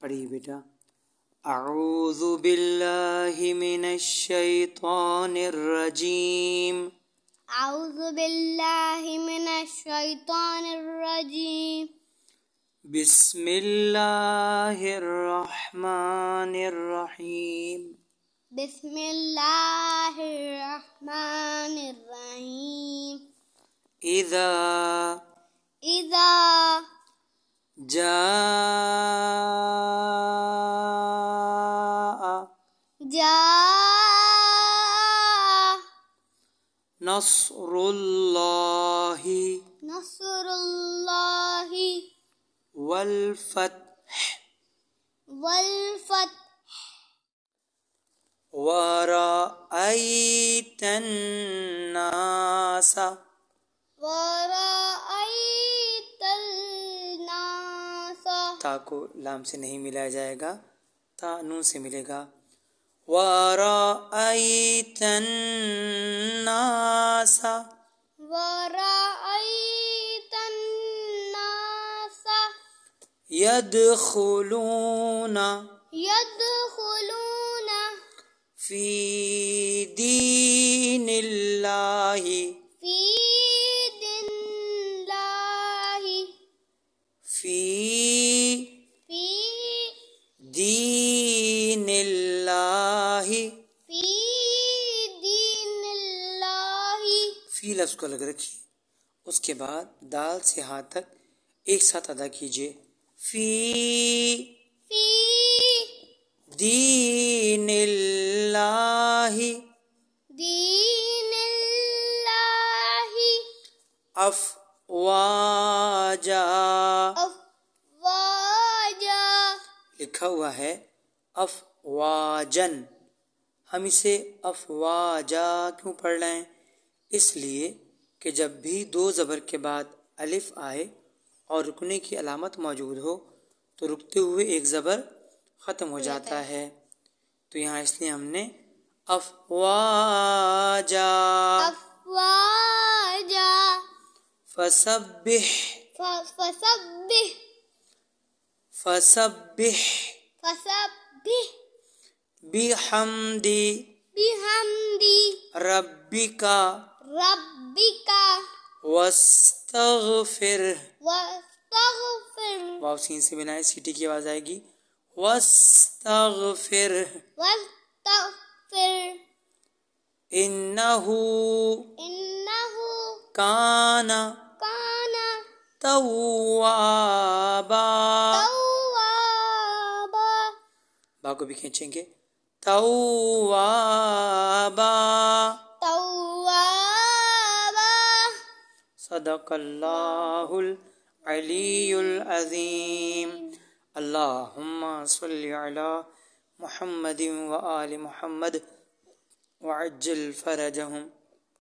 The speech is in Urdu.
پڑھی بیٹا. اعوذ باللہ من الشیطان الرجیم. اعوذ باللہ من الشیطان الرجیم. بسم اللہ الرحمن الرحیم. بسم اللہ الرحمن الرحیم. اذا جاء نصر اللہ والفتح ورأيت الناس. تا کو لام سے نہیں ملایا جائے گا، تا نون سے ملے گا. ورأيت الناس يدخلون في دين الله فی لفظ کو الگ رکھیے، اس کے بعد دال سے ہا تک ایک ساتھ ادا کیجیے. فی دین اللہ افواجا. لکھا ہوا ہے افواجن، ہم اسے افواجا کیوں پڑھ رہے ہیں؟ اس لیے کہ جب بھی دو زبر کے بعد الف آئے اور رکنے کی علامت موجود ہو تو رکتے ہوئے ایک زبر ختم ہو جاتا ہے. تو یہاں اس لیے ہم نے افواجا. فسبح بحمد ربک واستغفر. واو سین سے بنائے، سیٹی کی آواز آئے گی. واستغفر انہ کان توابا. با کو بھی کھینچیں گے. توابا. صدق اللہ العلی العظیم. اللہم صلی علی محمد وآل محمد وعجل فرجہم.